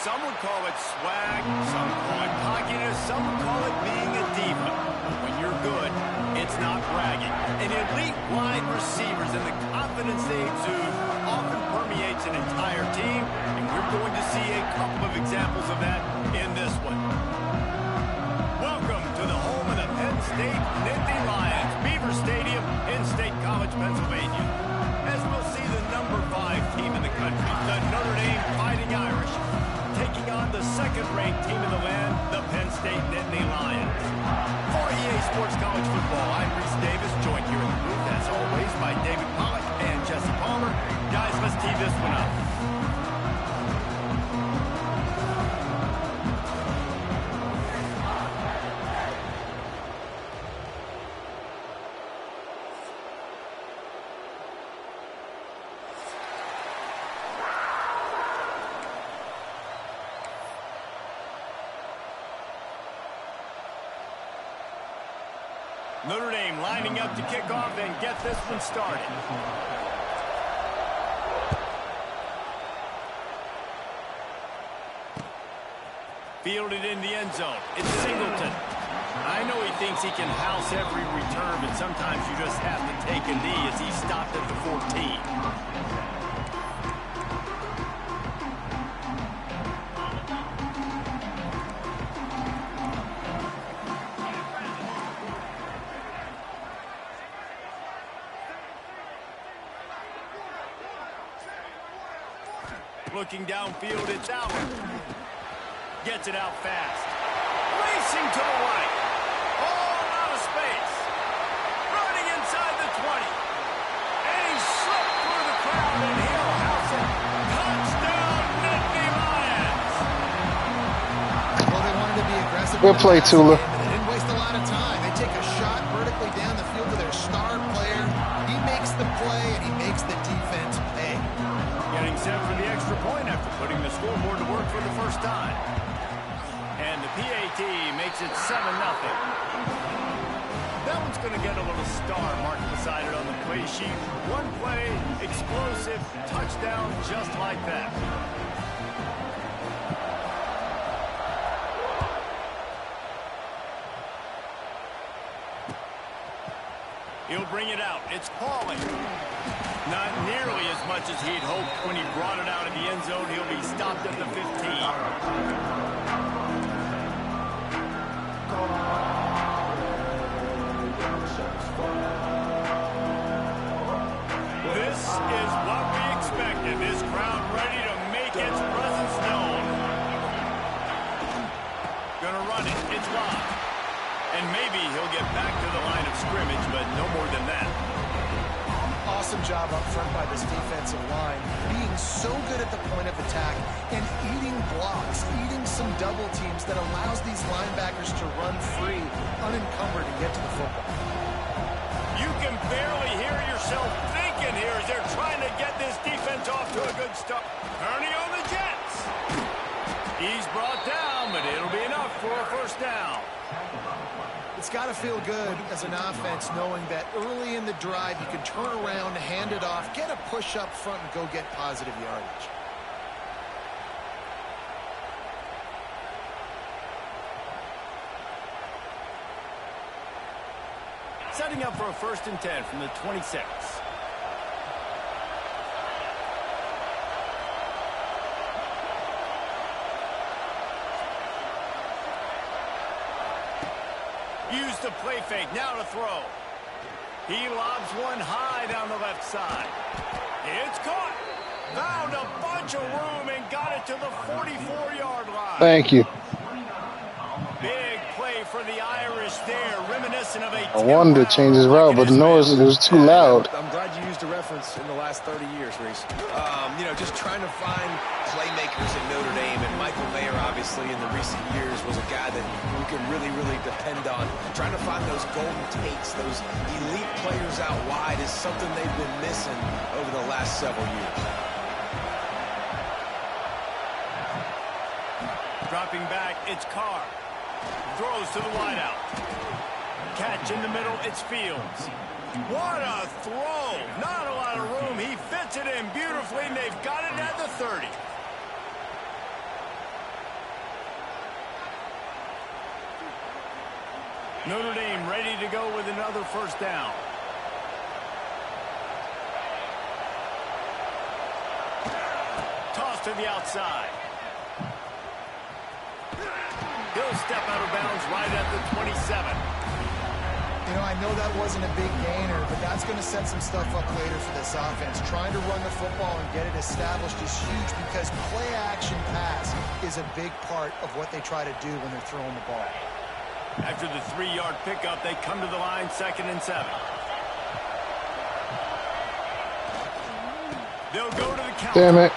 Some would call it swag, some call it cockiness, some would call it being a diva. But when you're good, it's not bragging. And elite wide receivers and the confidence they exude often permeates an entire team, and we're going to see a couple of examples of that in this one. Welcome to the home of the Penn State Nittany Lions, Beaver Stadium in State College, Pennsylvania. As we'll see the number 5 team in the country, the Notre Dame Fighting Irish, taking on the second-ranked team in the land, the Penn State Nittany Lions. For EA Sports College Football, I'm Reese Davis, joined here in the booth, as always, by David Pollack and Jesse Palmer. Guys, let's tee this one up. Notre Dame lining up to kick off and get this one started. Fielded in the end zone. It's Singleton. I know he thinks he can house every return, but sometimes you just have to take a knee as he stopped at the 14. Looking downfield, it's out. Gets it out fast. Racing to the right. All out of space. Running inside the 20. And he slipped through the crowd, and he'll house it. Touchdown, Nittany Lions. Well, they wanted to be aggressive. Good play, Tula. They didn't waste a lot of time. They take a shot vertically down the field to their star player. He makes the play, and he makes the defense pay. Getting set for the extra point after putting the scoreboard to work for the first time. And the PAT makes it 7-0. That one's going to get a little star marked beside it on the play sheet. One play, explosive, touchdown, just like that. He'll bring it out. It's Pauling. Not nearly as much as he'd hoped when he brought it out of the end zone. He'll be stopped at the 15. This is what we expected. This crowd ready to make its presence known. Gonna run it. It's live. And maybe he'll get back to the line of scrimmage, but no more than that. Awesome job up front by this defensive line, being so good at the point of attack and eating blocks, eating some double teams that allows these linebackers to run free, unencumbered, and get to the football. You can barely hear yourself thinking here as they're trying to get this defense off to a good start. Ernie on the Jets. He's brought down, but it'll be enough for a first down. It's got to feel good as an offense knowing that early in the drive you can turn around, hand it off, get a push up front, and go get positive yardage. Setting up for a 1st and 10 from the 26. Use the play fake, now to throw. He lobs one high down the left side. It's caught. Found a bunch of room and got it to the 44-yard line. Thank you. Big play for the Irish there, reminiscent of a... I wanted to change his route, but the noise it was too loud. I'm glad you used a reference in the last 30 years, Reese. Just trying to find playmakers at Notre Dame, and Michael Mayer, obviously, in the recent years, was a guy that we could really, really depend on. Trying to find those golden takes, those elite players out wide is something they've been missing over the last several years. Dropping back, it's Carr. Throws to the wideout. Catch in the middle, it's Fields. What a throw! Not a lot of room. He fits it in beautifully, and they've got it at the 30. Notre Dame ready to go with another first down. Toss to the outside. He'll step out of bounds right at the 27. You know, I know that wasn't a big gainer, but that's going to set some stuff up later for this offense. Trying to run the football and get it established is huge because play-action pass is a big part of what they try to do when they're throwing the ball. After the 3-yard pickup, they come to the line 2nd and 7. They'll go to the counter. Damn it.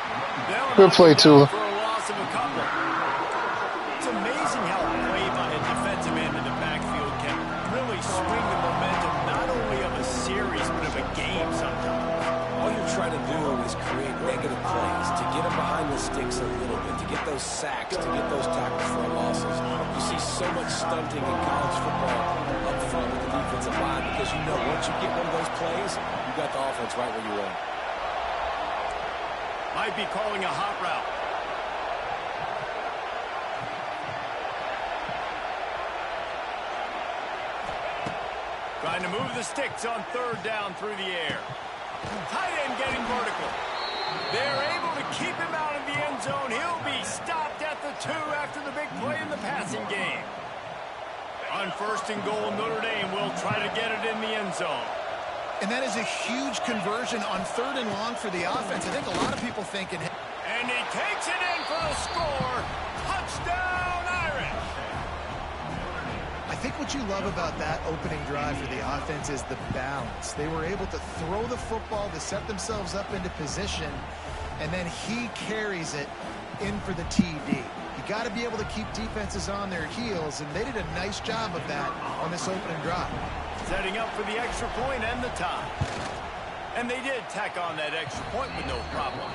Good play, Tula. For a loss of a couple. It's amazing how a play by a defensive end in the backfield can really swing the momentum not only of a series but of a game sometimes. All you're trying to do is create negative plays, to get them behind the sticks a little bit, to get those sacks, to get those tackles for losses. You see so much stunting in college football up front with the defensive line because you know once you get one of those plays, you got the offense right where you want. Might be calling a hot route. Trying to move the sticks on 3rd down through the air. Tight end getting vertical. They're able to keep him out of the end zone. He'll be stopped at the 2 after the big play in the passing game. On 1st and goal, Notre Dame will try to get it in the end zone. And that is a huge conversion on 3rd and long for the offense. I think a lot of people thinking... And he takes it in for the score. Touchdown, Irish. I think what you love about that opening drive for the offense is the balance. They were able to throw the football to set themselves up into position, and then he carries it in for the TD. You got to be able to keep defenses on their heels, and they did a nice job of that on this opening drive. Setting up for the extra point and the tie. And they did tack on that extra point with no problem.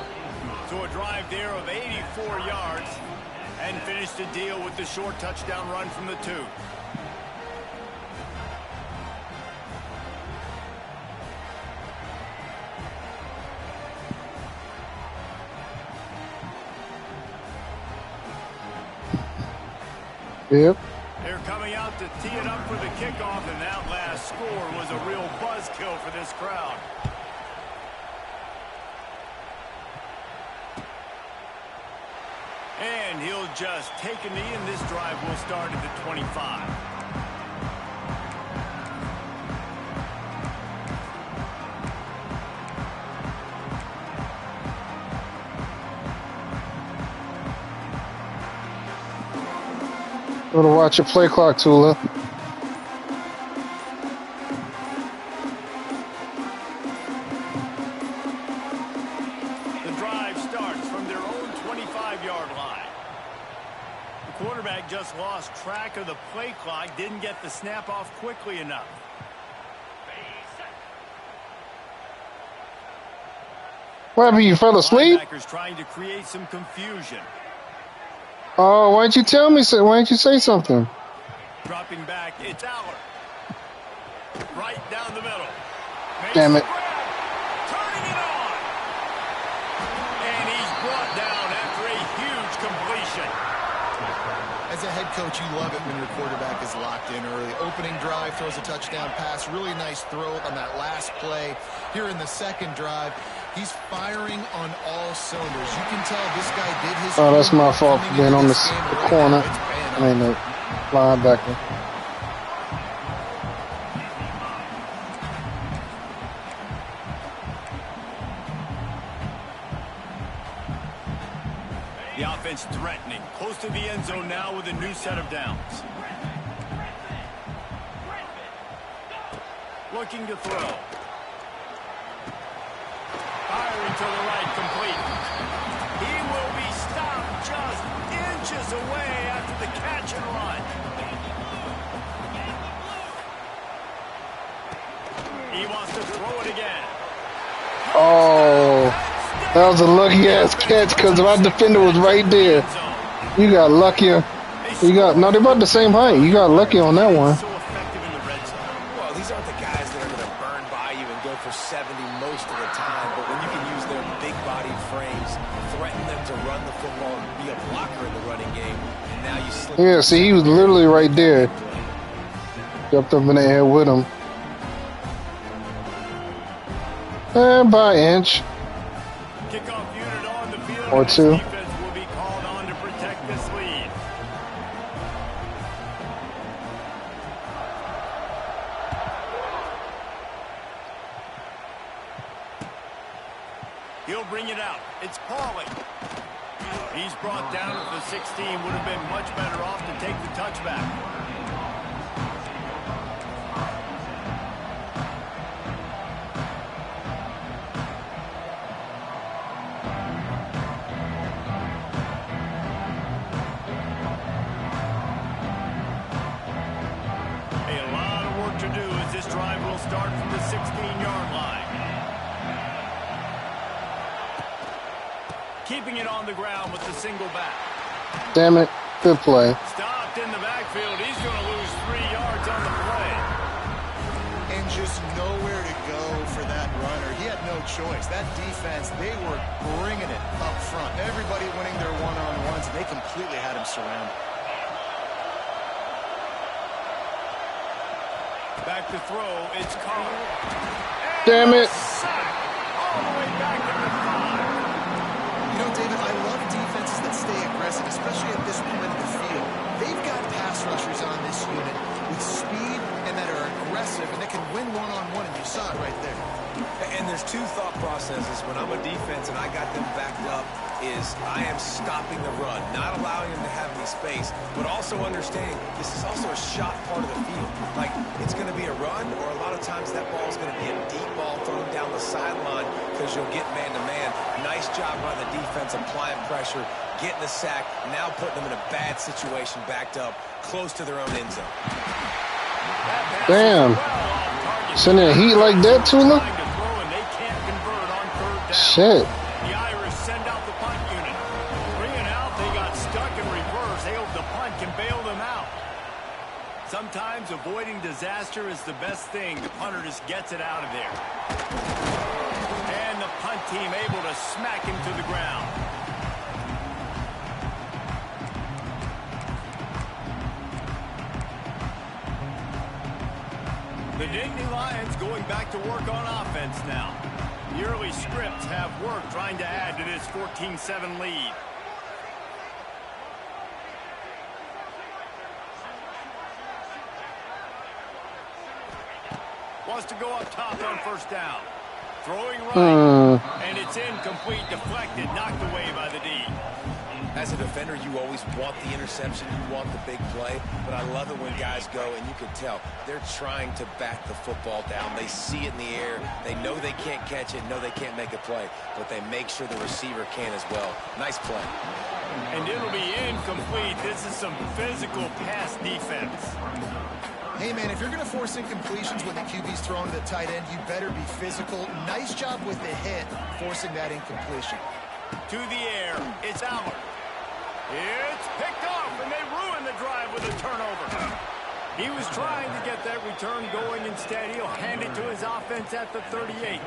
So a drive there of 84 yards and finished the deal with the short touchdown run from the 2. Yep. They're coming out to tee it up for the kickoff, and that last score was a real buzzkill for this crowd. And he'll just take a knee, and this drive will start at the 25. Gotta watch your play clock, Tula. The drive starts from their own 25-yard line. The quarterback just lost track of the play clock, didn't get the snap off quickly enough. What happened? You fell asleep? Linebackers trying to create some confusion. Oh, why didn't you tell me so? Why didn't you say something? Dropping back, it's Aller. Right down the middle. Makes Damn the it. grab. Turning it on. And he's brought down after a huge completion. As a head coach, you love it when your quarterback is locked in early. Opening drive, throws a touchdown pass. Really nice throw on that last play. Here in the second drive, he's firing on all cylinders. You can tell this guy did his... Oh, that's my fault for being on the corner. I mean, the linebacker. The offense threatening. Close to the end zone now with a new set of downs. Looking to throw. Firing to the right, complete. He will be stopped just inches away after the catch and run. He wants to throw it again. Oh, that was a lucky-ass catch because my defender was right there. You got luckier. You got, no, they're about the same height. You got lucky on that one. So effective in the red zone. Well, these aren't the guys that are going to burn by you and go for 70 most of the time, but when you can use their big-bodied frames, threaten them to run the football and be a blocker in the running game, now you slip. Yeah, see, he was literally right there. Jumped up in the air with him. And by an inch. Kickoff unit on the field. Or two. Defense will be called on to protect this lead. He'll bring it out. It's Pauly. He's brought down at the 16. Would have been much better off to take the touchback. A lot of work to do as this drive will start from the 16-yard line. Keeping it on the ground with the single back. Damn it. Good play. Stopped in the backfield. He's going to lose 3 yards on the play. And just nowhere to go for that runner. He had no choice. That defense, they were bringing it up front. Everybody winning their one-on-ones, and they completely had him surrounded. Back to throw. It's Carr. Damn it. All the way back to the 5. You know, David, I love defenses that stay aggressive, especially at this point in the field. They've got pass rushers on this unit with speed and that are aggressive, and they can win one-on-one, and you saw it right there. And there's two thought processes when I'm a defense and I got them backed up is I am stopping the run, not allowing them to have any space, but also understanding this is also a shot part of the field. Like, it's going to be a run, or a lot of times that ball is going to be a deep ball thrown down the sideline because you'll get man-to-man. Nice job by the defense applying pressure, getting the sack, now putting them in a bad situation backed up close to their own end zone. Damn. Sending a heat like that, Tula? Shit. The Irish send out the punt unit. 3 and out, they got stuck in reverse. They hope the punt can bail them out. Sometimes avoiding disaster is the best thing. The punter just gets it out of there. And the punt team able to smack him to the ground. The Nittany Lions going back to work on offense now. The early scripts have worked trying to add to this 14-7 lead. Wants to go up top on first down. Throwing right, and it's incomplete, deflected, knocked away by the D. As a defender, you always want the interception, you want the big play, but I love it when guys go, and you can tell, they're trying to bat the football down. They see it in the air, they know they can't catch it, know they can't make a play, but they make sure the receiver can as well. Nice play. And it'll be incomplete. This is some physical pass defense. Hey, man, if you're going to force incompletions when the QB's throwing to the tight end, you better be physical. Nice job with the hit, forcing that incompletion. To the air, it's Allard. It's picked off, and they ruin the drive with a turnover. He was trying to get that return going. Instead, he'll hand it to his offense at the 38.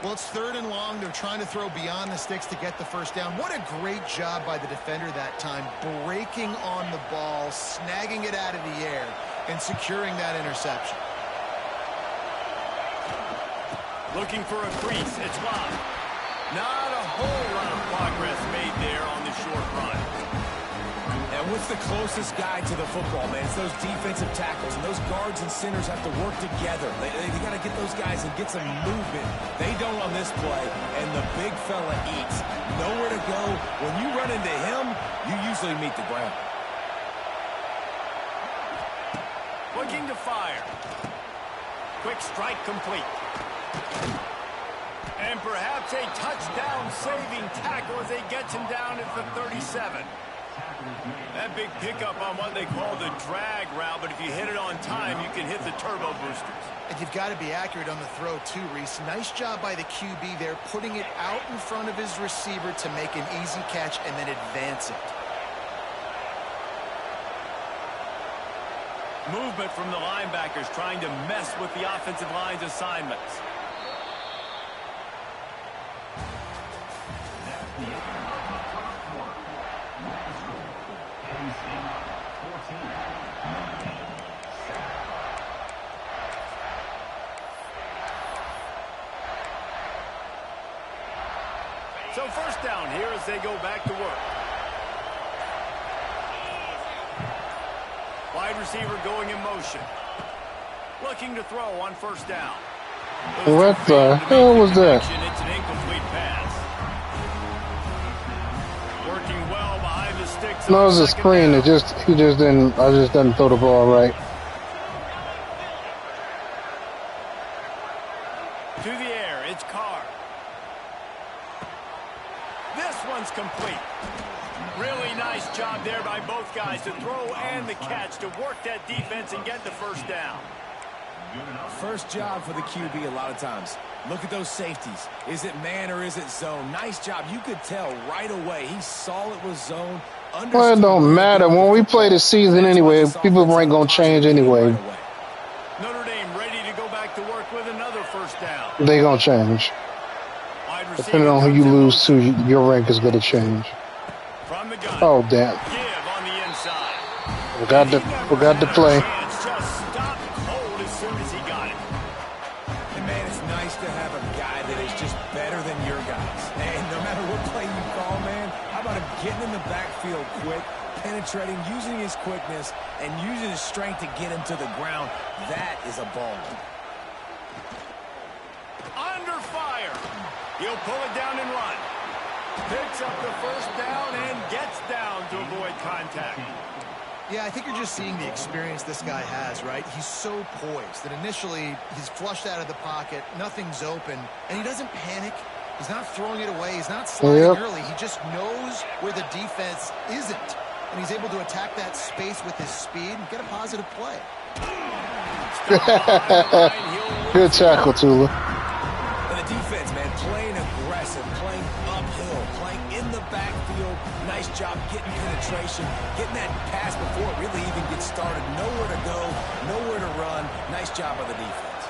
Well, it's 3rd and long. They're trying to throw beyond the sticks to get the first down. What a great job by the defender that time, breaking on the ball, snagging it out of the air, and securing that interception. Looking for a crease. It's locked. Not a whole lot of progress made there on the short run. And what's the closest guy to the football, man? It's those defensive tackles, and those guards and centers have to work together. They got to get those guys and get some movement. They don't on this play, and the big fella eats. Nowhere to go. When you run into him, you usually meet the ground. Looking to fire. Quick strike complete. And perhaps a touchdown-saving tackle as they get him down at the 37. That big pickup on what they call the drag route, but if you hit it on time, you can hit the turbo boosters. And you've got to be accurate on the throw, too, Reese. Nice job by the QB there, putting it out in front of his receiver to make an easy catch and then advance it. Movement from the linebackers trying to mess with the offensive line's assignments. So first down here as they go back to work. Wide receiver going in motion. Looking to throw on first down. What the hell was that? It's an incomplete pass. Working well behind the sticks. No, it was a screen. I just didn't throw the ball right. To the air, it's Carr. This one's complete. Really nice job there by both guys to throw and the catch to work that defense and get the first down. First job for the QB a lot of times. Look at those safeties. Is it man or is it zone? Nice job. You could tell right away. He saw it was zone. Well, it don't matter. When we play the season anyway, people ain't going to change anyway. Notre Dame ready to go back to work with another first down. They going to change. Depending on who you lose to, your rank is going to change. From the gun. Oh, damn. Give on the inside. Forgot to play. Just stopped cold as soon as he got it. And man, it's nice to have a guy that is just better than your guys. And no matter what play you call, man, how about him getting in the backfield quick, penetrating, using his quickness, and using his strength to get him to the ground. That is a ball. Under fire. He'll pull it down and run. Picks up the first down and gets down to avoid contact. Yeah, I think you're just seeing the experience this guy has, right? He's so poised that initially he's flushed out of the pocket, nothing's open, and he doesn't panic. He's not throwing it away. He's not sliding early. He just knows where the defense isn't, and he's able to attack that space with his speed and get a positive play. Good tackle, Tula. And the defense, man, playing aggressive, playing uphill, playing in the backfield. Nice job getting penetration, getting that pass before it really even gets started. Nowhere to go, nowhere to run. Nice job by the defense.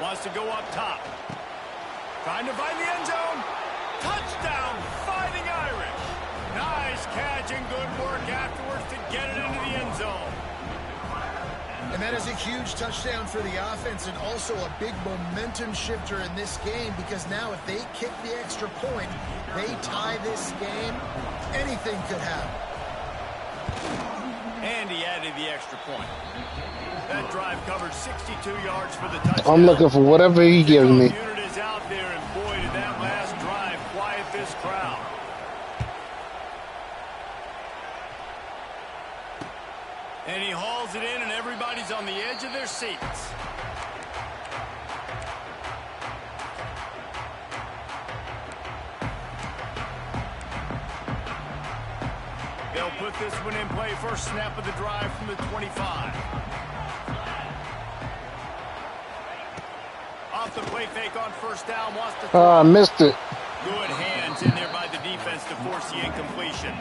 Wants to go up top. Trying to find the end zone. Touchdown, Fighting Irish. Nice catch and good work afterwards to get it into the end zone. And that is a huge touchdown for the offense and also a big momentum shifter in this game, because now if they kick the extra point, they tie this game, anything could happen. And he added the extra point. That drive covered 62 yards for the touchdown. I'm looking for whatever he gives me. The unit is out there, and boy, did that last drive quiet this crowd. And he hauls it in, and everybody's on the edge of their seats. They'll put this one in play. First snap of the drive from the 25. Off the play fake on first down. Wants to throw. I missed it. Good hands in there by the defense to force the incompletion.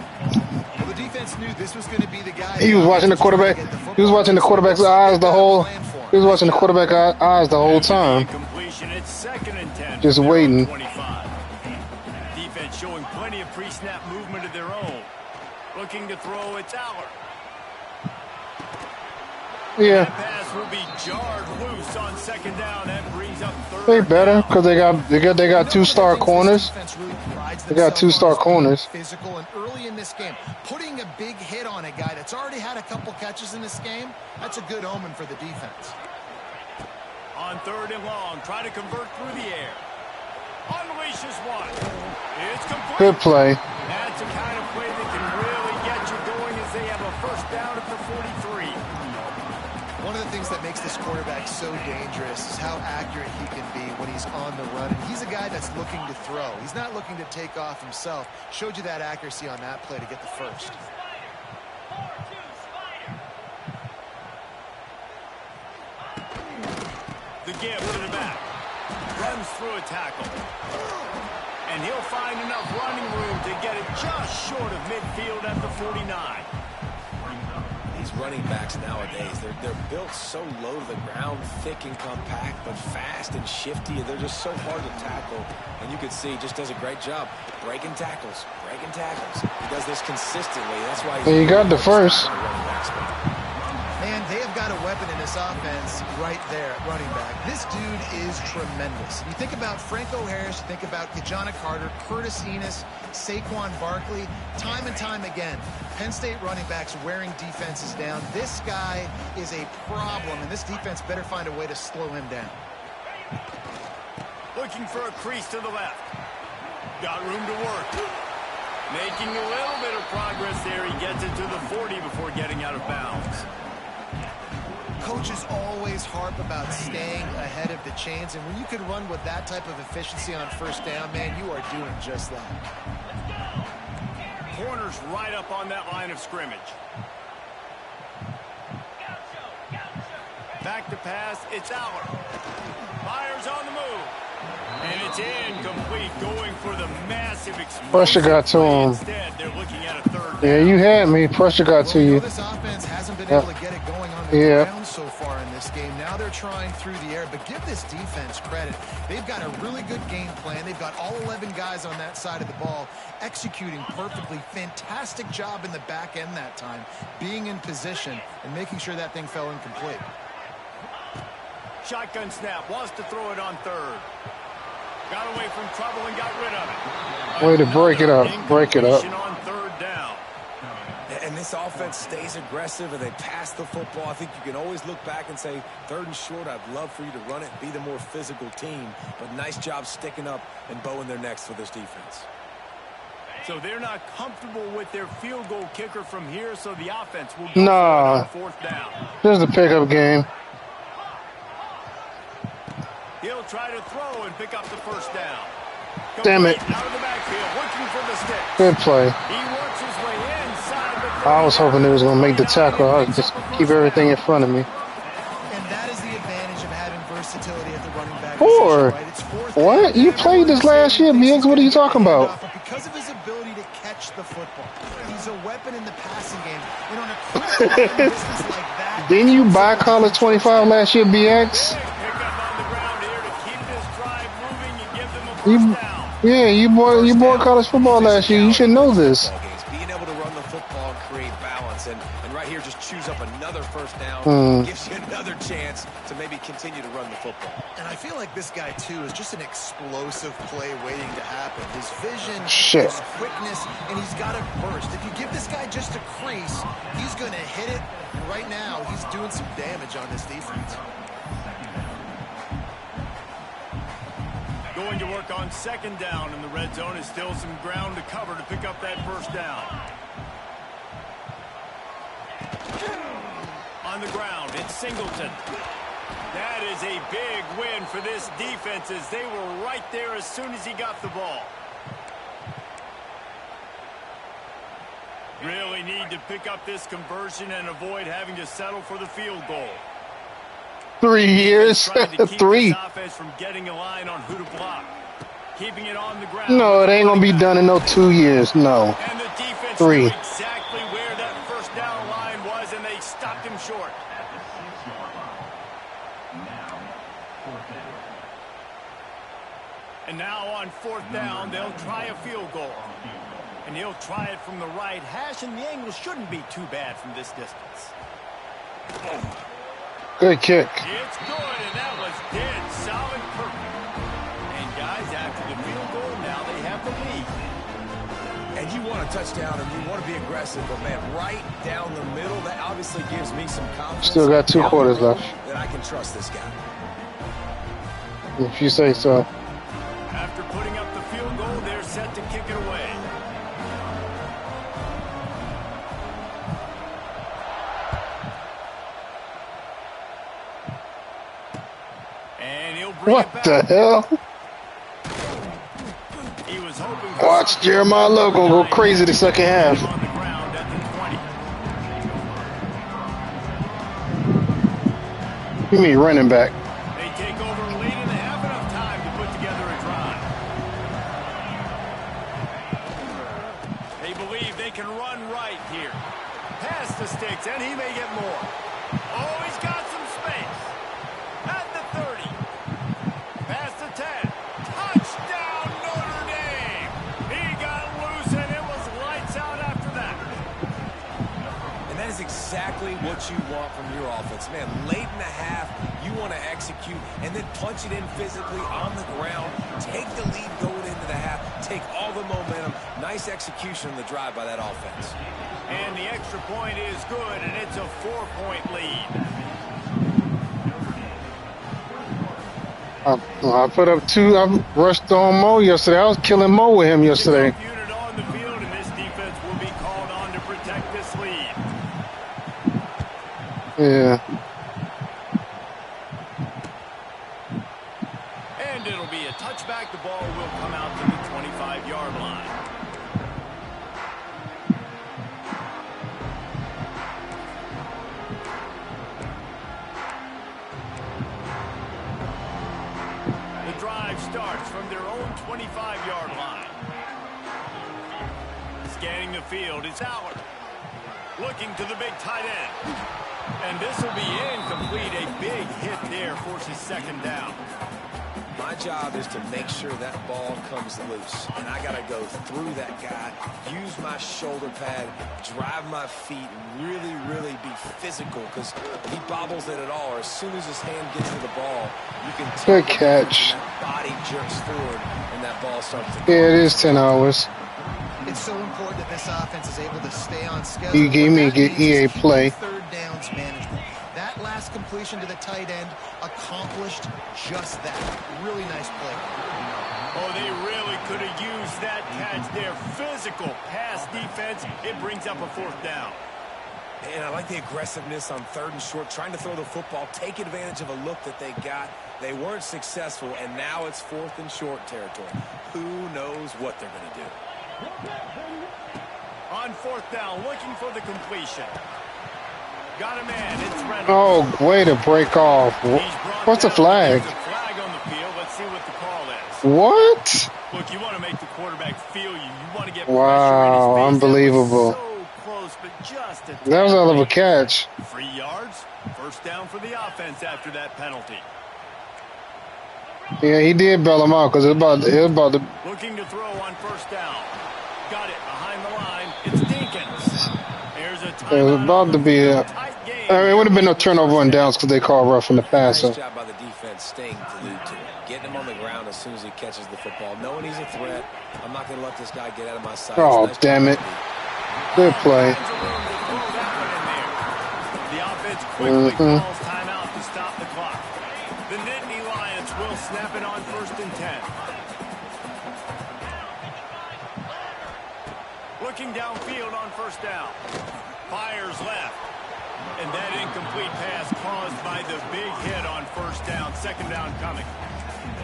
Well, the defense knew this was going to be the guy. He was watching the quarterback. He was watching the quarterback's eyes the whole. He was watching the quarterback's eyes the whole time. Incompletion. It's 2nd and 10. Just waiting. 25. Defense showing plenty of pre-snap movement of their own. Looking to throw. It's Aller. Yeah. That pass will be jarred loose on 2nd down. That brings up 3rd. They better because they got 2-star corners. They got 2-star corners. Physical and early in this game, putting a big hit on a guy that's already had a couple catches in this game. That's a good omen for the defense. On 3rd and long, try to convert through the air. Unleashes one. It's complete. Good play. That's the kind of play that can really get you going as they have a first down at the 43. One of the things that makes this quarterback so dangerous is how accurate he can be when he's on the run. And he's a guy that's looking to throw. He's not looking to take off himself. Showed you that accuracy on that play to get the first. The give to the back. Runs through a tackle. And he'll find enough running room to get it just short of midfield at the 49. These running backs nowadays, they're built so low to the ground, thick and compact, but fast and shifty. They're just so hard to tackle. And you can see he just does a great job breaking tackles, breaking tackles. He does this consistently. That's why He got the first. Man, they have got a weapon in this offense right there at running back. This dude is tremendous. You think about Franco Harris, you think about Kajana Carter, Curtis Enos, Saquon Barkley. Time and time again, Penn State running backs wearing defenses down. This guy is a problem, and this defense better find a way to slow him down. Looking for a crease to the left. Got room to work. Making a little bit of progress there. He gets it to the 40 before getting out of bounds. Coaches always harp about staying ahead of the chains, and when you can run with that type of efficiency on first down, man, you are doing just that. Corner's right up on that line of scrimmage. Back to pass, it's Aller. Myers on the move. And it's incomplete, going for the massive explosive. Pressure got to him. Instead, they're looking at a third down. Yeah, you had me. Pressure got to you. This offense hasn't been able to get it going on the ground so far in this game. Now they're trying through the air, but give this defense credit. They've got a really good game plan. They've got all 11 guys on that side of the ball executing perfectly. Fantastic job in the back end that time, being in position and making sure that thing fell incomplete. Shotgun snap, wants to throw it on third. Got away from trouble and got rid of it. Way to break it up. Break it up. On third down. And this offense stays aggressive and they pass the football. I think you can always look back and say, third and short, I'd love for you to run it, be the more physical team. But nice job sticking up and bowing their necks for this defense. So they're not comfortable with their field goal kicker from here, so the offense will go on fourth down. This is a pickup game. He'll try to throw and pick up the first down. Damn it. Out of the backfield, looking for the stick. Good play. He works his way inside the I was hoping they was going to make the tackle. I just keep everything in front of me. And that is the advantage of having versatility at the running back. What? You played this last year, Miggs. What are you talking about? Because of his ability to catch the football. He's a weapon in the passing game. And on a critical distance like that. Didn't you buy College 25 last year, BX? You bought college football last year. You should know this. Being able to run the football and create balance, and right here just choose up another first down, gives you another chance to maybe continue to run the football. And I feel like this guy too is just an explosive play waiting to happen. His vision, his quickness, and he's got a burst. If you give this guy just a crease, he's going to hit it. And right now, he's doing some damage on this defense. Going to work on second down in the red zone. Is still some ground to cover to pick up that first down. On the ground, it's Singleton. That is a big win for this defense as they were right there as soon as he got the ball. Really need to pick up this conversion and avoid having to settle for the field goal. 3 years. 3. From getting a line on who to block. Keeping it on the ground. No, it ain't gonna be done in no 2 years. No. And the defense 3. knew exactly where that first down line was, and they stopped him short. And now on fourth down, they'll try a field goal. And he'll try it from the right hash, and the angle shouldn't be too bad from this distance. Good kick. It's good, and that was dead solid perfect. And guys, after the field goal, now they have the lead. And you want a touchdown, and you want to be aggressive, but man, right down the middle, that obviously gives me some confidence. Still got 2 quarters left. That I can trust this guy. If you say so. After putting up the field goal, they're set to kick it away. What the hell? He was hoping Watch Jeremiah Love gonna go crazy the second half. You mean running back? They take over a lead and they have enough time to put together a drive. They believe they can run right here. Pass the sticks, and he may get more. Oh, he's got some space. At the 30. Past the 10. Touchdown, Notre Dame. He got loose, and it was lights out after that. And that is exactly what you want from your offense. Man, late in the half, you want to execute and then punch it in physically on the ground. Take the lead going into the half. Take all the momentum. Nice execution on the drive by that offense. And the extra point is good, and it's a 4-point lead. I put up 2. I rushed on Mo yesterday. I was killing Mo with him yesterday. Unit on the field, and this defense will be called on to protect this lead. Yeah. And it'll be a touchback. The ball will come out to the 25-yard line. The drive starts from their own 25-yard line. Scanning the field is Howard. Looking to the big tight end. And this will be incomplete. A big hit there forces second down. My job is to make sure that ball comes loose. And I got to go through that guy, use my shoulder pad, drive my feet, and really, really be physical. Because if he bobbles it at all, or as soon as his hand gets to the ball, you can tell Good catch. that body jerks forward and that ball starts to go. Yeah, it is 10 hours. It's so important that this offense is able to stay on schedule. You gave me What that means EA is play. third downs management. That last completion to the tight end accomplished just that. Really nice play. Oh, they really could have used that catch there. Physical pass defense. It brings up a 4th down. And I like the aggressiveness on 3rd and short, trying to throw the football, take advantage of a look that they got. They weren't successful, and now it's 4th and short territory. Who knows what they're going to do? On 4th down, looking for the completion. Got a man. It's Reynolds. Oh, way to break off. What's the flag? There's a flag on the field. Let's see what the call is. What? Look, you want to make the quarterback feel you. You want to get Wow, pressure in his face. unbelievable. That was so close, but just a That was a hell of a late. catch. 3 yards. 1st down for the offense after that penalty. Yeah, he did bail him out because it was about to. Looking to throw on 1st down. Got it behind the line. It's Dinkins. There's a It was timeout about on to the be field. a. Tight game. I mean, it would have been no turnover on downs because they called roughing the passer. Nice job by the defense staying glued to him, getting him on the ground as soon as he catches the football. Knowing he's a threat, I'm not going to let this guy get out of my sight. Oh, Nice damn job it. by the Good play. The offense quickly calls timeout to stop the clock. The Nittany Lions will snap it on 1st and 10. Looking downfield on 1st down. Fires left. And that incomplete pass caused by the big hit on 1st down. 2nd down coming.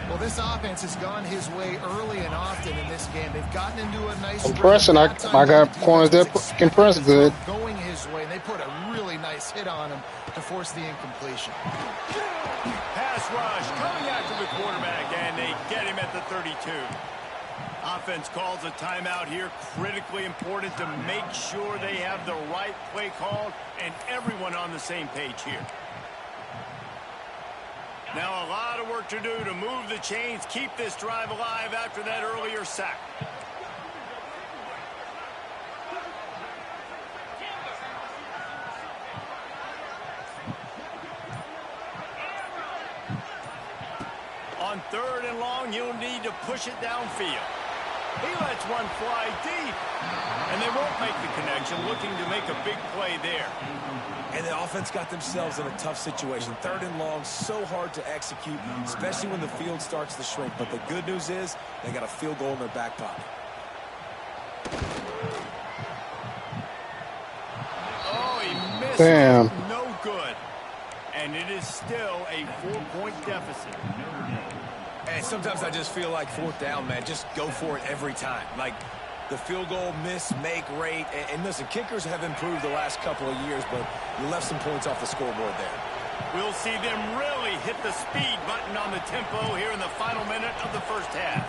Well, this offense has gone his way early and often in this game. They've gotten into a nice I'm pressing. I got corners that can press good. Going his way, and they put a really nice hit on him to force the incompletion. Pass rush coming after the quarterback, and they get him at the 32. Offense calls a timeout here. Critically important to make sure they have the right play called and everyone on the same page here. Now a lot of work to do to move the chains, keep this drive alive after that earlier sack. On 3rd and long, you'll need to push it downfield. He lets one fly deep, and they won't make the connection, looking to make a big play there. And the offense got themselves in a tough situation. 3rd and long, so hard to execute, especially when the field starts to shrink. But the good news is they got a field goal in their back pocket. Oh, he missed. Damn. It. No good. And it is still a 4-point deficit. And sometimes I just feel like 4th down, man, just go for it every time. Like the field goal, miss, make, rate. And listen, kickers have improved the last couple of years, but you left some points off the scoreboard there. We'll see them really hit the speed button on the tempo here in the final minute of the 1st half.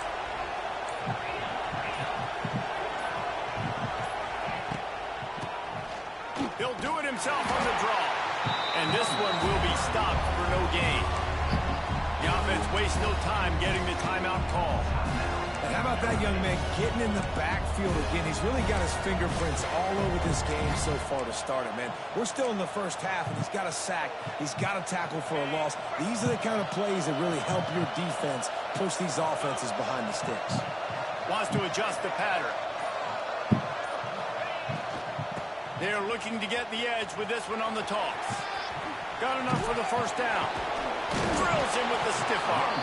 He'll do it himself on the draw. And this one will be stopped for no gain. The offense wastes no time getting the timeout call. And how about that young man getting in the backfield again? He's really got his fingerprints all over this game so far to start it, man. We're still in the first half, and he's got a sack. He's got a tackle for a loss. These are the kind of plays that really help your defense push these offenses behind the sticks. Wants to adjust the pattern. They're looking to get the edge with this one on the toss. Got enough for the first down. Drills him with the stiff arm.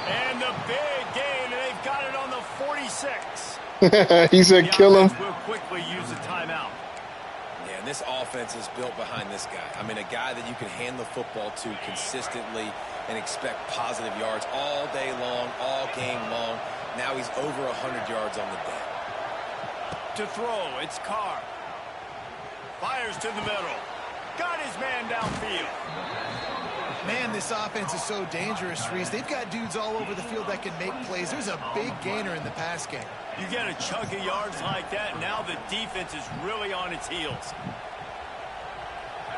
And the big gain, and they've got it on the 46. He said, kill him. We'll quickly use a timeout. Yeah, and this offense is built behind this guy. I mean, a guy that you can hand the football to consistently and expect positive yards all day long, all game long. Now he's over 100 yards on the day. To throw, it's Carr. Fires to the middle. Got his man downfield. Man, this offense is so dangerous, Reese. They've got dudes all over the field that can make plays. There's a big gainer in the pass game. You get a chunk of yards like that, now the defense is really on its heels.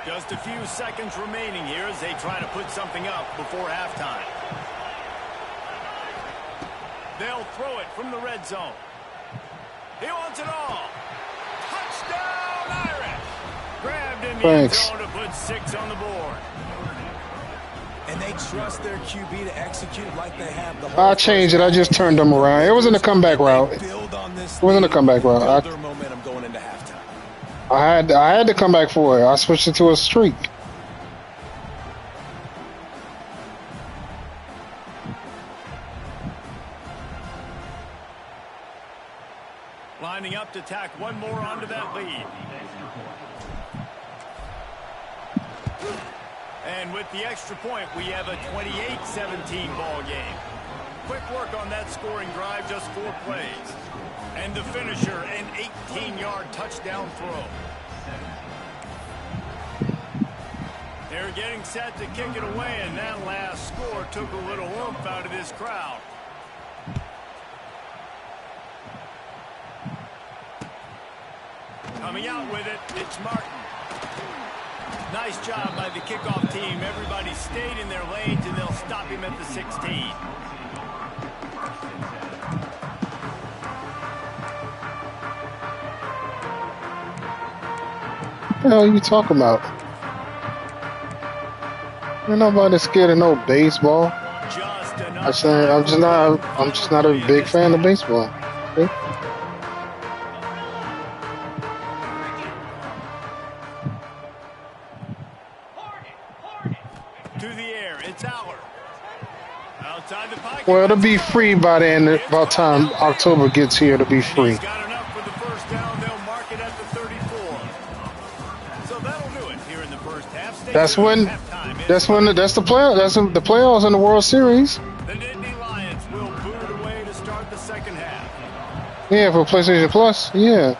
Just a few seconds remaining here as they try to put something up before halftime. They'll throw it from the red zone. He wants it all. Touchdown, Irish! Grabbed in the end zone to put 6 on the board. And they trust their QB to execute like they have the whole. I'll change it. I just turned them around. It wasn't a comeback route. It wasn't a comeback route. I had to come back for it. I switched it to a streak. Lining up to tack one more onto that lead. And with the extra point, we have a 28-17 ball game. Quick work on that scoring drive, just 4 plays. And the finisher, an 18-yard touchdown throw. They're getting set to kick it away, and that last score took a little oomph out of this crowd. Coming out with it, it's Martin. Nice job by the kickoff team. Everybody stayed in their lanes, and they'll stop him at the 16. What the hell are you talking about? Ain't nobody scared of no baseball. I'm just not a big fan of baseball. Okay? Well, it'll be free by the end. About time October gets here, it'll be free. He's got enough for the first down. They'll mark it at the 34. So that'll do it here in the first half. That's the playoffs in the World Series. The Nittany Lions will boot it away to start the second half. Yeah, for PlayStation Plus. Yeah.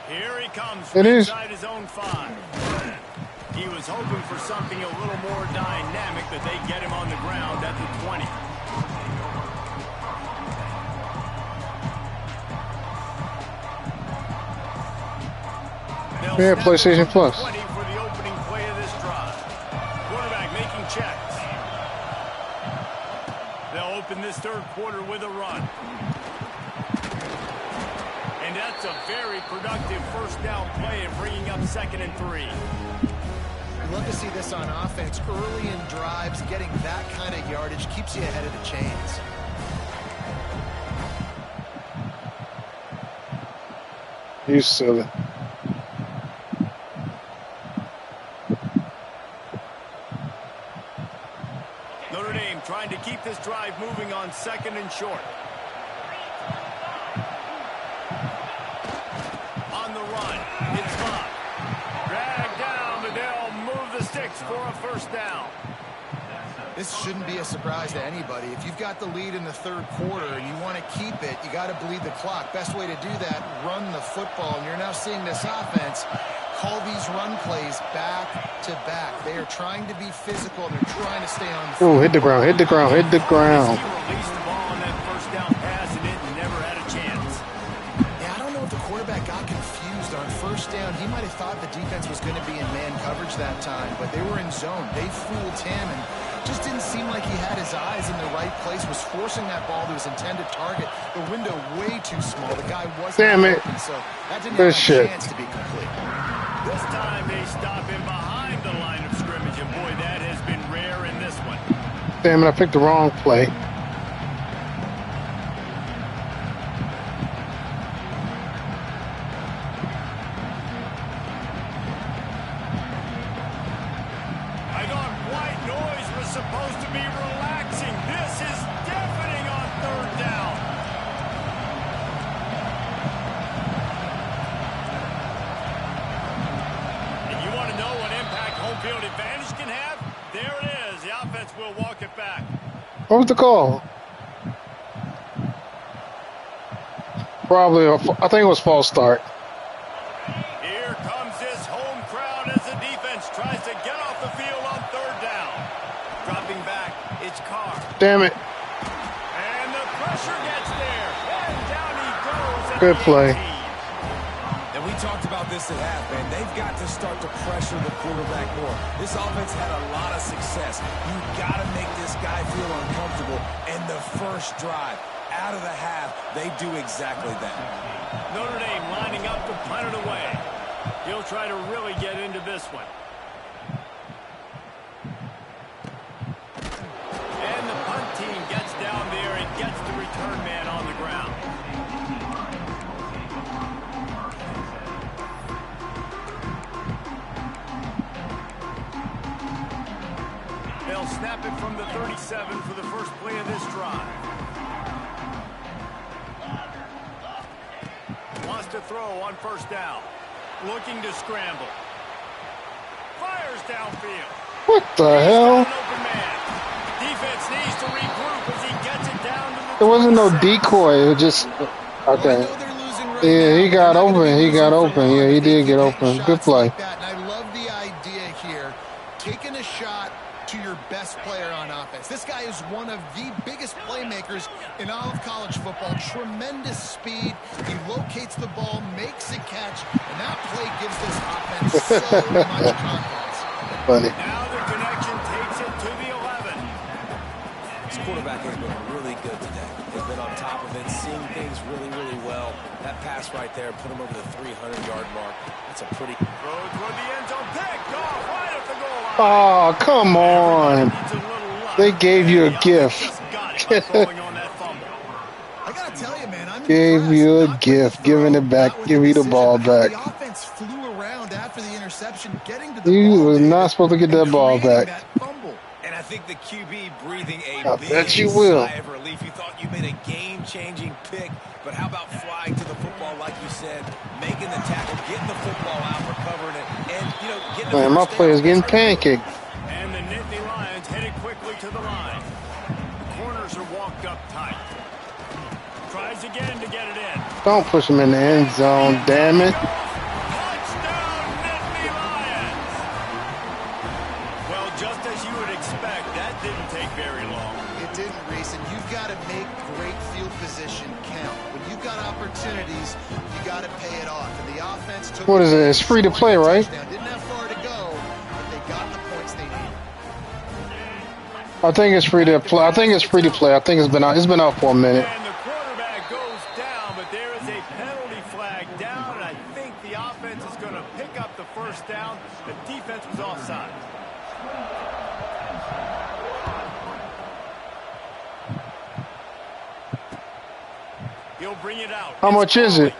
Here he comes. It is. Inside his own 5. He was hoping for something a little more dynamic, but they get him on the ground at the 20. Yeah, PlayStation Plus. 20 for the opening play of this drive. Quarterback making checks. They'll open this third quarter with a run. And that's a very productive first down play and bringing up 2nd and 3. Love to see this on offense. Early in drives, getting that kind of yardage keeps you ahead of the chains. You silly. Notre Dame trying to keep this drive moving on 2nd and short. On the run, it's Bob. Dragged down, but they'll move the sticks for a first down. This shouldn't be a surprise to anybody. If you've got the lead in the third quarter and you want to keep it, you got to bleed the clock. Best way to do that, run the football. And you're now seeing this offense call these run plays back to back. They are trying to be physical. They're trying to stay on the field. Ooh, hit the ground, hit the ground, hit the ground. He released the ball on that first down pass and it never had a chance. Yeah, I don't know if the quarterback got confused on first down. He might have thought the defense was going to be in man coverage that time, but they were in zone. They fooled him, and just didn't seem like he had his eyes in the right place, was forcing that ball to his intended target. The window way too small. The guy wasn't open, so that didn't have a chance to be complete. This time they stop him behind the line of scrimmage, and boy, that has been rare in this one. Damn it, I picked the wrong play. I thought white noise was supposed to be relaxing. This is deafening on third down. And you want to know what impact home field advantage can have? There it is. The offense will walk it back. What was the call? Probably, I think it was false start. Here comes this home crowd as the defense tries to get off the field on third down. Dropping back, it's Carr. Damn it. And the pressure gets there. And down he goes. Good play. And we talked about this at half, man. They've got to start to pressure the quarterback more. This offense had a lot of success. You've got to make this guy feel uncomfortable. And the first drive, out of the half, they do exactly that. Notre Dame lining up to punt it away. He'll try to really get into this one. And the punt team gets down there and gets the return man on the ground. They'll snap it from the 37 for the first play of this drive. Wants to throw on first down. Looking to scramble. Fires downfield. What the hell? Defense needs to regroup as he gets it down to the There wasn't no decoy. It was just, okay. Yeah, he got open. He got open. Yeah, he did get open. Good play. And I love the idea here. Taking a shot to your best player on offense. This guy is one of the biggest playmakers in all of college football. Tremendous speed. He locates the ball, makes a catch, and that play gives this offense so much confidence. Funny. Now the connection takes it to the 11. This quarterback has been really good today. They've been on top of it, seeing things really, really well. That pass right there put him over the 300-yard mark. That's a pretty... Throw toward the end zone. Picked off right at the goal line. Oh, come on. They gave you a gift. I gotta tell you, man, I'm Gave impressed. you a Not gift, quick giving throw, it back, not with give you the precision. ball back. The offense flew around after the interception, getting to the You ball, were dude, not supposed to get that and ball creating back. that fumble. And I think the QB breathing a I big bet you will. sigh of relief. You thought you made a game-changing pick, but how about flying to the football, like you said, making the tackle, getting the football out, recovering it, and, you know, getting the Man, my first player's down. getting pancaked. And the Nittany Lions headed quickly to the line. The corners are walked up tight. Tries again to get it in. Don't push him in the end zone, damn it. Touchdown, Nittany Lions! Well, just as you would expect, that didn't take very long. It didn't, Reese, and you've got to make great field position count. When you've got opportunities, you got to pay it off. And the offense took... What is it? It's free to play, right? Touchdown. Didn't have far to go, but they got the points they needed. I think it's free to play. I think it's free to play. I think it's been out. It's been out for a minute. And the quarterback goes down, but there is a penalty flag down, and I think the offense is going to pick up the first down. The defense was offside. He'll bring it out. How much is it?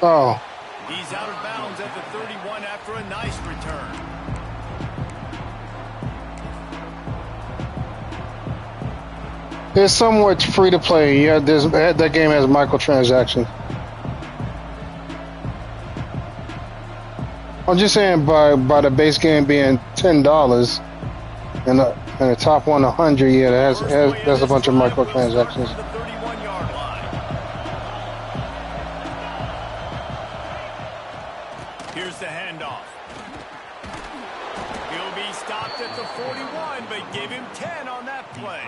Oh, He's out of bounds at the 31 after a nice return. it's somewhat free to play. Yeah, that game has microtransactions. I'm just saying by the base game being $10 and the top one 100. Yeah, that's a bunch of microtransactions. The 31-yard line. Here's the handoff. He'll be stopped at the 41, but give him 10 on that play.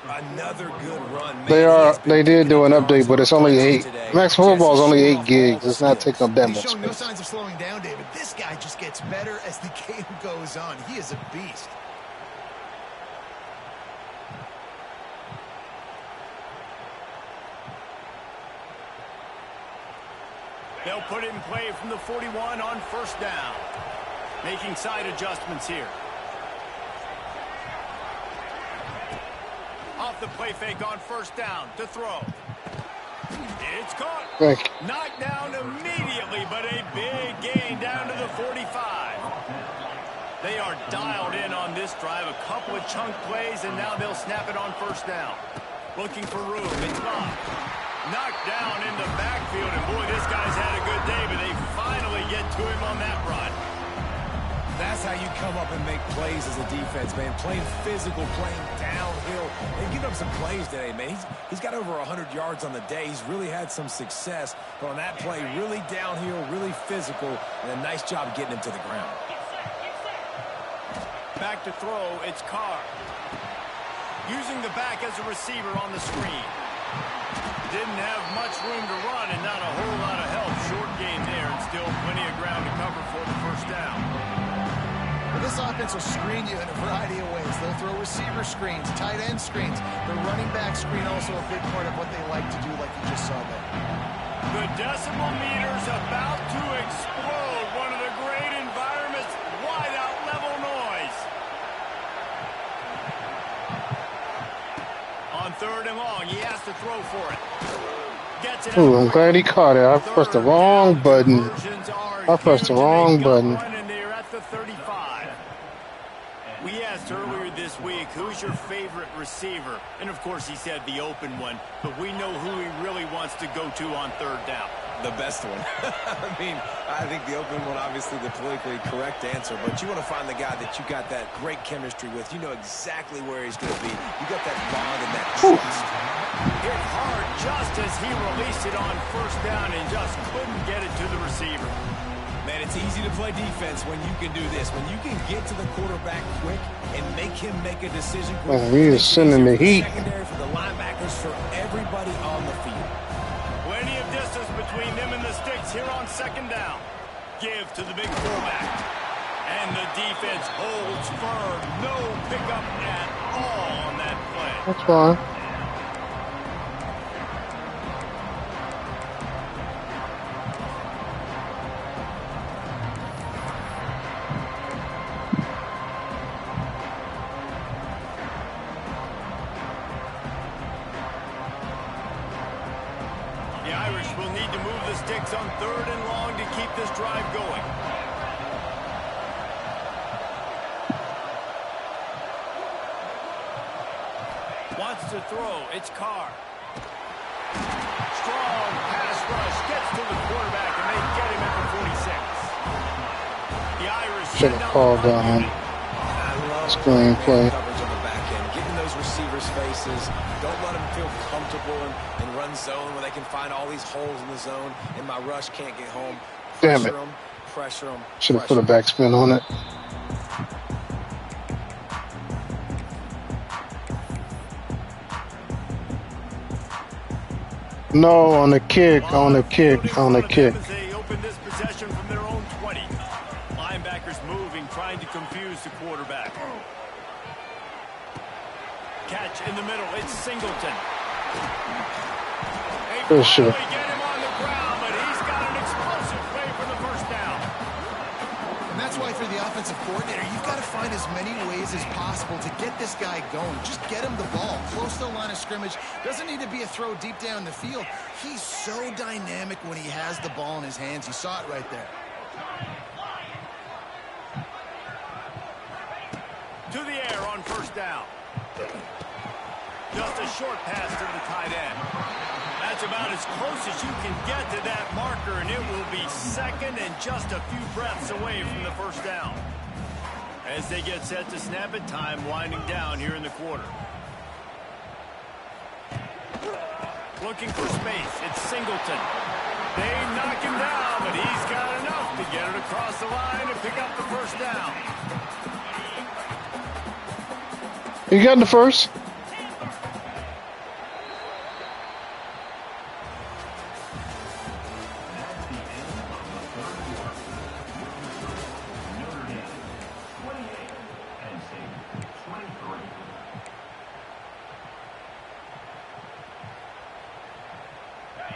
Another good run. Man, They did do an update, but it's only 8. Max Football is only 8 gigs. It's not taking up that He's much showing no space. signs of slowing down, David. This guy just gets better as the game goes on. He is a beast. They'll put it in play from the 41 on first down. Making side adjustments here. Off the play fake on first down to throw. It's caught. Knocked down immediately, but a big gain down to the 45. They are dialed in on this drive. A couple of chunk plays, and now they'll snap it on first down. Looking for room. It's Bob. Knocked down in the backfield, and boy, this guy's had a good day, but they finally get to him on that run. That's how you come up and make plays as a defense, man. Playing physical, playing downhill. They give up some plays today, man. He's got over 100 yards on the day. He's really had some success. But on that play, really downhill, really physical, and a nice job getting him to the ground. Back to throw, it's Carr. Using the back as a receiver on the screen. Didn't have much room to run and not a whole lot of help. Short game there and still plenty of ground to cover for the first down. Well, this offense will screen you in a variety of ways. They'll throw receiver screens, tight end screens. The running back screen also a big part of what they like to do, like you just saw there. The decibel meter's about to explode. One of the great environments, wide out level noise. On third and long, he has to throw for it. Gets it. Ooh, I'm glad he caught it. I pressed the wrong button. I pressed the wrong button. At the 35. We asked earlier this week, who's your favorite receiver? And of course he said the open one, but we know who he really wants to go to on third down. The best one. I mean, I think the open one, obviously the politically correct answer, but you want to find the guy that you got that great chemistry with. You know exactly where he's going to be. You got that bond and that trust. Hit hard just as he released it on first down and just couldn't get it to the receiver. Man, it's easy to play defense when you can do this. When you can get to the quarterback quick and make him make a decision quick. Oh, we are sending the heat. Secondary for the linebackers, for everybody on the field. Plenty of distance between them and the sticks here on second down. Give to the big fullback. And the defense holds firm. No pickup at all on that play. That's fine. The Irish will need to move the sticks on third and long to keep this drive going. Wants to throw. It's Carr. Strong pass rush. Gets to the quarterback, and they get him at the 46. The Irish Should have called down. Screenplay. Coverage on the back end. Getting those receivers' faces. Don't let them feel comfortable in run zone where they can find all these holes in the zone, and my rush can't get home. Damn it. Pressure them. Should have put a backspin on it. No, on the kick, on the kick, on the kick. They open this possession from their own 20. Linebackers moving, trying to confuse the quarterback. Catch in the middle. It's Singleton. They Sure. finally get him on the ground, but he's got an explosive play for the first down. And that's why for the offensive coordinator, you've got to find as many ways as possible to get this guy going. Just get him the ball close to the line of scrimmage. Doesn't need to be a throw deep down the field. He's so dynamic when he has the ball in his hands. You saw it right there. To the air on first down. Just a short pass to the tight end. That's about as close as you can get to that marker, and it will be second and just a few breaths away from the first down. As they get set to snap it, time winding down here in the quarter. Looking for space. It's Singleton. They knock him down, but he's got enough to get it across the line and pick up the first down. You got the first?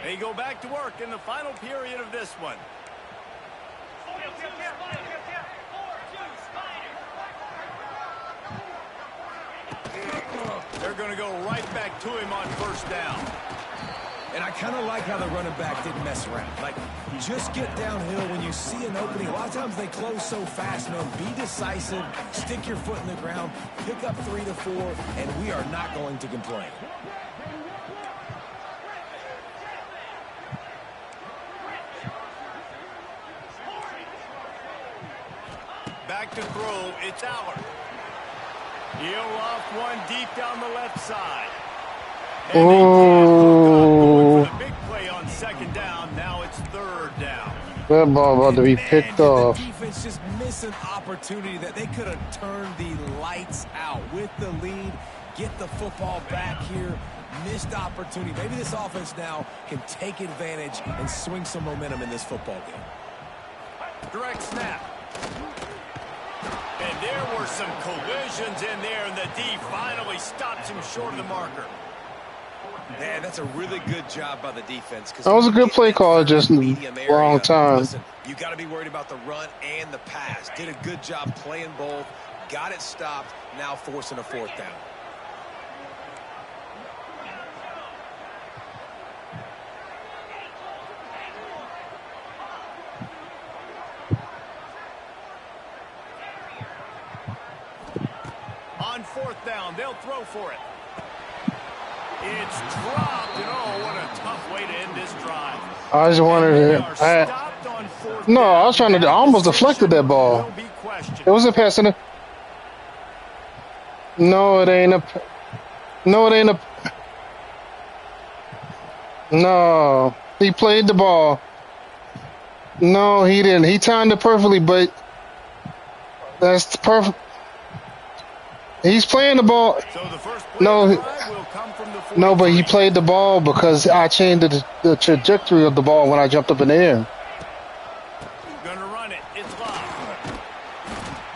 They go back to work in the final period of this one. They're going to go right back to him on first down. And I kind of like how the running back didn't mess around. Like, just get downhill when you see an opening. A lot of times they close so fast, man. Be decisive, stick your foot in the ground, pick up 3 to 4, and we are not going to complain. Back to throw, it's Allard. He'll loft one deep down the left side. And they can't hook up going for the big play on second down. Now it's third down. That ball about to be picked off. The defense just missed an opportunity that they could have turned the lights out with the lead. Get the football back here. Missed opportunity. Maybe this offense now can take advantage and swing some momentum in this football game. Direct snap. And there were some collisions in there, and the D finally stops him short of the marker. Man, that's a really good job by the defense. That was a good play call, just in the wrong time. Listen, you got to be worried about the run and the pass. Did a good job playing both. Got it stopped. Now forcing a fourth down. On fourth down, they'll throw for it. It's dropped, and oh, what a tough way to end this drive. I just wanted to. No, I was trying to. I almost deflected that ball. It was a pass in the. No, it ain't a. No, it ain't a. No, he played the ball. No, he didn't. He timed it perfectly, but that's perfect. He's playing the ball. So the first No, no, but he played the ball because I changed the trajectory of the ball when I jumped up in the air. Gonna run it. It's locked.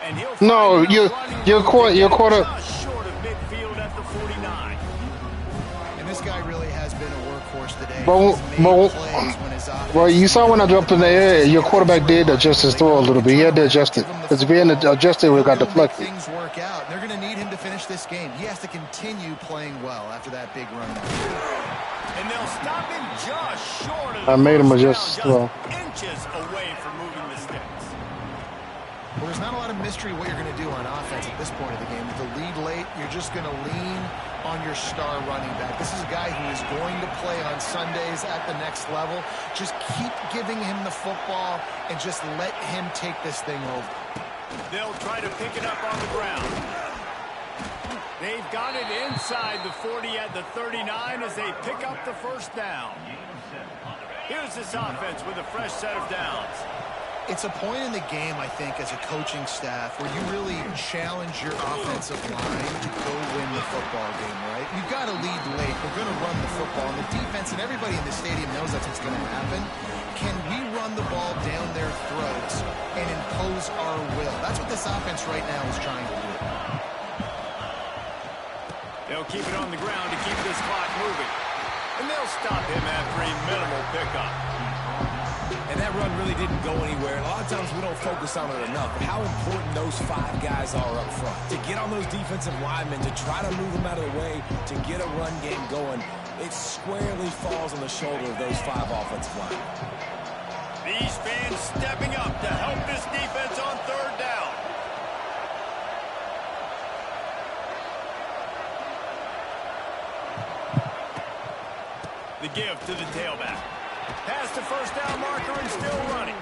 And he'll No, you're quarter. Just short of midfield at the 49. And this guy really has been a workhorse today. But He's made plays when his offense well, you saw when I jumped in the air, your quarterback did adjust his throw a little bit. He had to adjust it because if he hadn't adjusted, we got deflected. Things work out. They're going to need him to finish this game. He has to continue playing well after that big run. And they'll stop him just short of I made him adjust his throw. inches away from moving the sticks. Well, there's not a lot of mystery what you're going to do on offense at this point of the game. With the lead late, you're just going to lean on your star running back. This is a guy who is going to play on Sundays at the next level. Just keep giving him the football and just let him take this thing over. They'll try to pick it up on the ground. They've got it inside the 40 at the 39 as they pick up the first down. Here's this offense with a fresh set of downs. It's a point in the game, I think, as a coaching staff where you really challenge your offensive line to go win the football game, right? You've got to lead late. We're going to run the football. And the defense and everybody in the stadium knows that's what's going to happen. Can we run the ball down their throats and impose our will? That's what this offense right now is trying to do. They'll keep it on the ground to keep this clock moving. And they'll stop him after a minimal pickup. And that run really didn't go anywhere. And a lot of times we don't focus on it enough. But how important those 5 guys are up front. To get on those defensive linemen, to try to move them out of the way, to get a run game going, it squarely falls on the shoulder of those 5 offensive linemen. These fans stepping up to help this defense on third down. The give to the tailback. Past the first down marker and still running.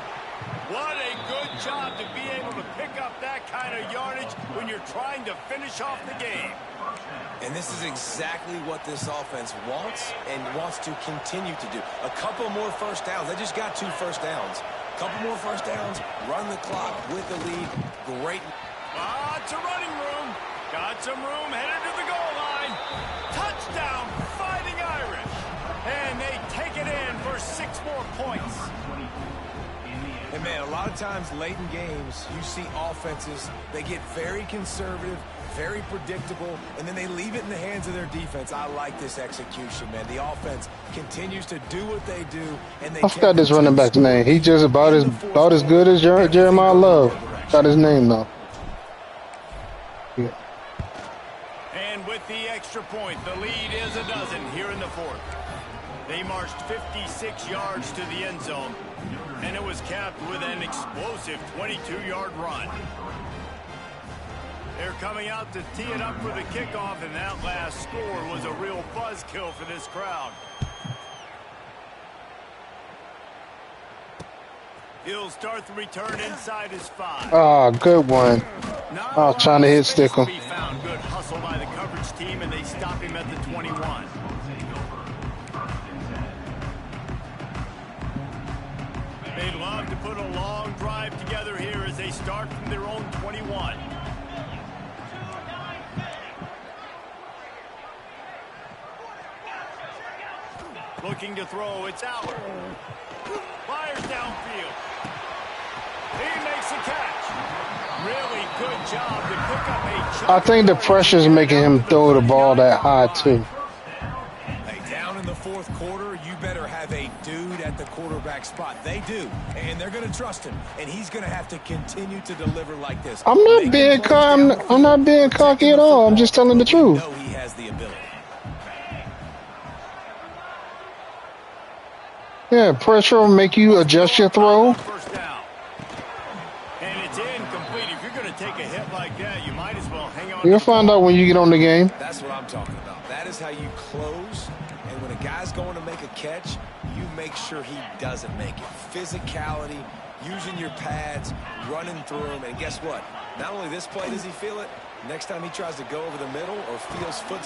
What a good job to be able to pick up that kind of yardage when you're trying to finish off the game. And this is exactly what this offense wants and wants to continue to do. A couple more first downs. They just got 2 first downs. A couple more first downs, run the clock with the lead. Great. Lots of running room. Got some room headed to the goal line. Touchdown, Fighting Irish. And they take it in for 6 more points. And, man, a lot of times late in games, you see offenses, they get very conservative, very predictable, and then they leave it in the hands of their defense. I like this execution, man. The offense continues to do what they do, and they I forgot this running back's name. He just about as good as Jeremiah Love. Got his name though. Yeah. And with the extra point, the lead is a dozen here in the fourth. They marched 56 yards to the end zone, and it was capped with an explosive 22-yard run. They're coming out to tee it up for the kickoff, and that last score was a real buzzkill for this crowd. He'll start the return inside his 5. Ah, good one. I was trying to hit Stickle. Good hustle by the coverage team, and they stop him at the 21. They'd love to put a long drive together here as they start from their own 21. Looking to throw, it's Aller. Fires downfield. He makes a catch. Really good job to pick up a chunk. I think the pressure is making him throw the ball that high too. Hey, down in the fourth quarter, you better have a dude at the quarterback spot. They do, and they're going to trust him, and he's going to have to continue to deliver like this. I'm not being I'm not being cocky at all. I'm just telling the truth. No, he has the ability. Yeah, pressure will make you adjust your throw. First down. And it's incomplete. If you're going to take a hit like that, you might as well hang on. You'll find out when you get on the game. That's what I'm talking about. That is how you close. And when a guy's going to make a catch, you make sure he doesn't make it. Physicality, using your pads, running through him. And guess what? Not only this play does he feel it, next time he tries to go over the middle or feels foot.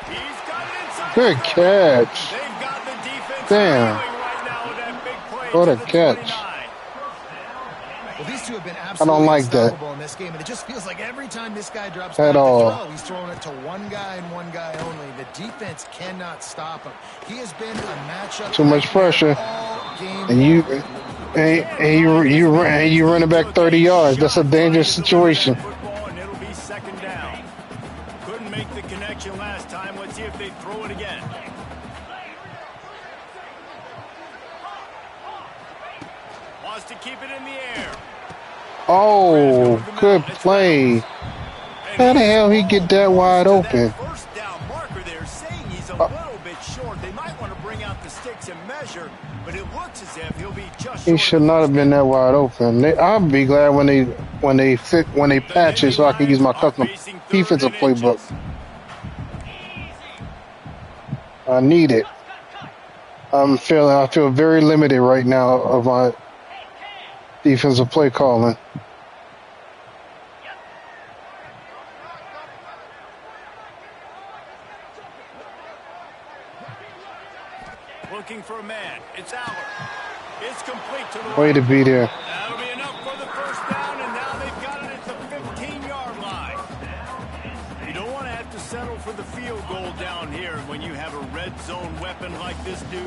He's got it inside. Good catch. They've got the defense. Damn. What a catch. Well, these two have been I don't like that in this game, and it just feels like every time this guy drops at back all. to throw, he's throwing it to one guy and one guy only. The defense cannot stop him. He has been a matchup. Too much pressure, and you running back 30 yards. That's a dangerous situation. And it'll be second down. Couldn't make the connection last time. Let's see if they throw it again. Wants to keep it in the air. Oh, good play. How the hell he get that wide open? First down marker there saying he's a little bit short. They might want to bring out the sticks and measure, but it looks as if he'll be just short. He should not have been that wide open. I'll be glad when they patch it so I can use my custom defensive playbook. I need it. I feel very limited right now of my defensive play calling. Looking for a man. It's Aller. It's complete to the Way to be there. That'll be enough for the first down, and now they've got it at the 15-yard line. You don't want to have to settle for the field goal down here. When you have a red zone weapon like this dude,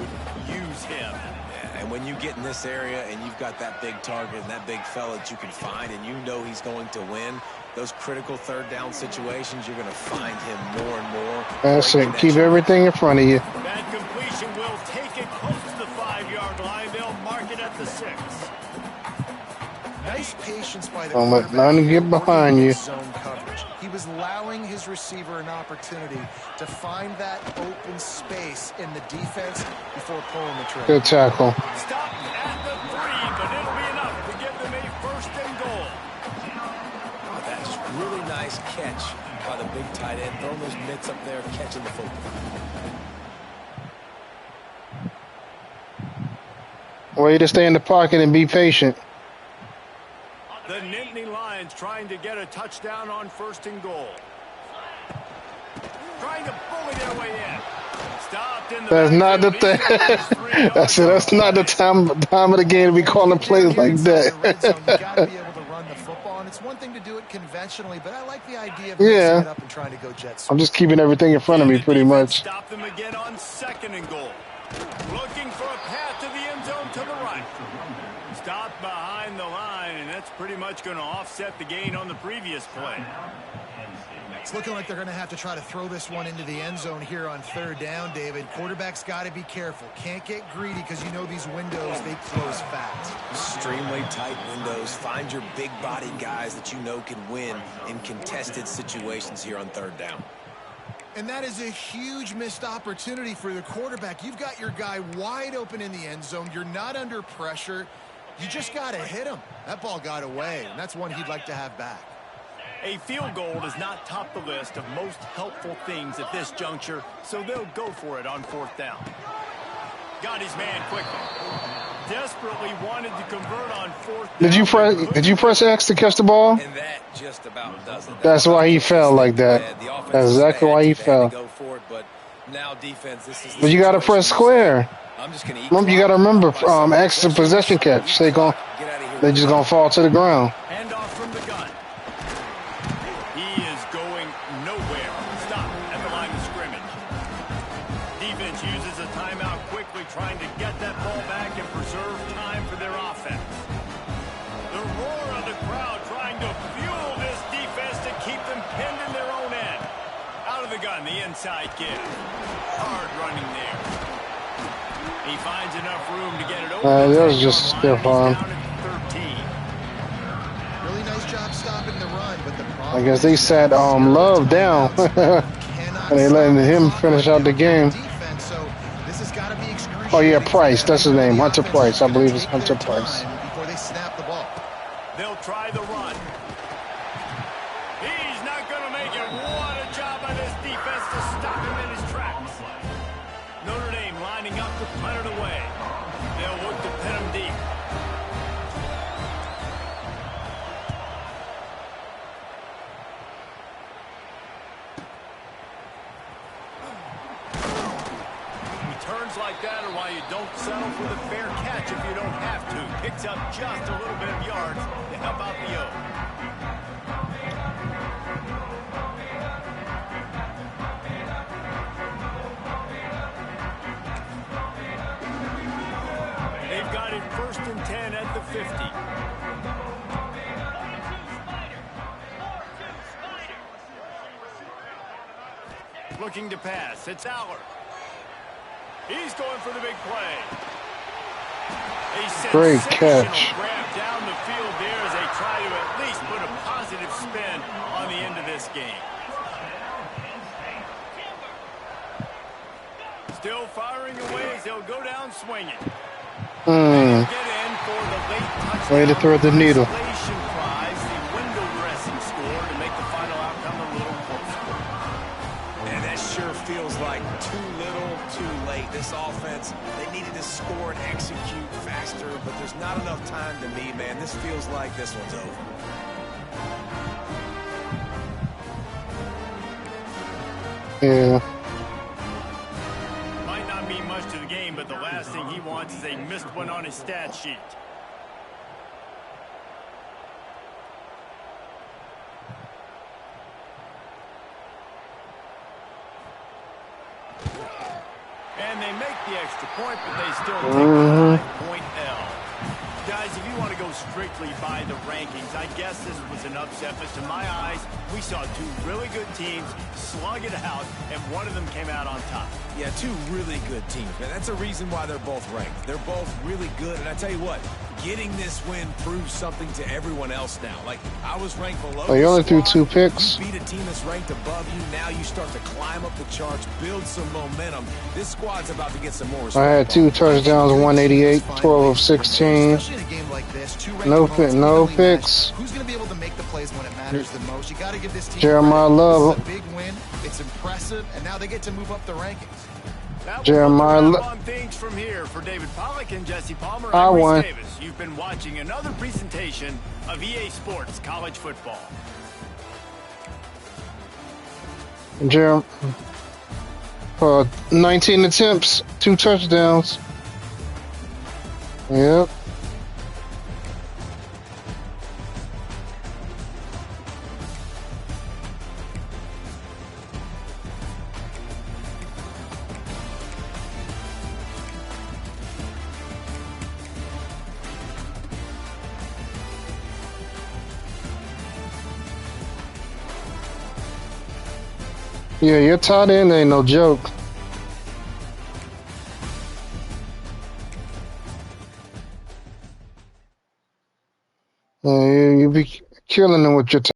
use him. Yeah, and when you get in this area and you've got that big target and that big fella that you can find and you know he's going to win, those critical third down situations, you're going to find him more and more. That's it. Keep everything in front of you. That completion will take it close to the 5-yard line. They'll mark it at the 6. Nice patience by the Don't let quarterback. nothing get behind you. Zone coverage. He was allowing his receiver an opportunity to find that open space in the defense before pulling the trigger. Good tackle. Stop at the 3, but it'll be enough to give them a first and goal. Oh, that's really nice catch by the big tight end, throwing those mitts up there, catching the football. Way to stay in the pocket and be patient. The Nittany Lions trying to get a touchdown on first and goal. Trying to bully their way in. Stopped in the That's not the backfield. thing. That's not the time of the game to be calling plays like that. You got to be able to run the football, and it's one thing to do it conventionally, but I like the idea of mixing it up and trying to go jet sweep. I'm just keeping everything in front of me pretty much. Stop them again on second and goal. Looking for a path to the end zone to the right. Stopped behind the line, and that's pretty much going to offset the gain on the previous play. It's looking like they're going to have to try to throw this one into the end zone here on third down, David. Quarterback's got to be careful. Can't get greedy because you know these windows, they close fast. Extremely tight windows. Find your big body guys that you know can win in contested situations here on third down. And that is a huge missed opportunity for the quarterback. You've got your guy wide open in the end zone. You're not under pressure. You just got to hit him. That ball got away, and that's one he'd like to have back. A field goal does not top the list of most helpful things at this juncture, so they'll go for it on fourth down. Got his man quickly. Desperately wanted to convert on fourth down. Did you press X to catch the ball? And that just about does it. That's why he fell like that. That's exactly why he fell. Go for it, but now defense, this is But you got to press square. I'm just gonna Remember, you got to remember, X is a possession catch. They just gonna fall to the ground. Hand off from the gun. He is going nowhere. Stop at the line of scrimmage. Defense uses a timeout quickly, trying to get that ball back and preserve time for their offense. The roar of the crowd trying to fuel this defense to keep them pinned in their own end. Out of the gun, the inside give. Hard running there. He finds enough room to get it over. That was just a stiff arm. Really nice job stopping the run, but the I guess they sat Love down, and they letting him finish out the game. Oh yeah, Price. That's his name, Hunter Price. I believe it's Hunter Price. Before they snap the ball. They'll try the run. He's not going to make it. What a job by this defense to stop him in his tracks. Notre Dame lining up to punt it away. They'll look to pin him deep. Returns like that are why you don't settle for the fair catch if you don't have to. Picks up just a little bit of yards to help out the O. They've got it 1st and 10 at the 50. Looking to pass. It's Aller. He's going for the big play. A Great sensational catch. grab down the field there as they try to at least put a positive spin on the end of this game. Still firing away as they'll go down swinging. Get in for the late touchdown. Way to throw the needle. Consolation prize, the window dressing score to make the final outcome a little closer. And that sure feels like too little, too late. This offense, they needed to score and execute faster, but there's not enough time to me, man. This feels like this one's over. Yeah. Might not mean much to the game, but the last thing he wants is a missed one on his stat sheet. And they make the extra point, but they still take the 5-point L. Guys, if you want to go strictly by the rankings, I guess this was an upset, but to my eyes, we saw two really good teams slug it out, and one of them came out on top. Yeah, two really good teams, man. That's a reason why they're both ranked. They're both really good, and I tell you what, getting this win proves something to everyone else now. Like, I was ranked below. Oh, you only threw 2 picks. You beat a team that's ranked above you. Now you start to climb up the charts, build some momentum. This squad's about to get some more respect. I had 2 touchdowns, 188, 12 of 16. Especially in a game like this, No picks. Who's going to be able to make the plays when it matters the most? You got to give this team Jeremiah Love. It's a big win. It's impressive, and now they get to move up the rankings. Jeremiah Love. On things from here for David Pollack and Jesse Palmer. I I'm won. Reese Davis. You've been watching another presentation of EA Sports College Football. 19 attempts, 2 touchdowns. Yep. Yeah, your tight end ain't no joke. You be killing them with your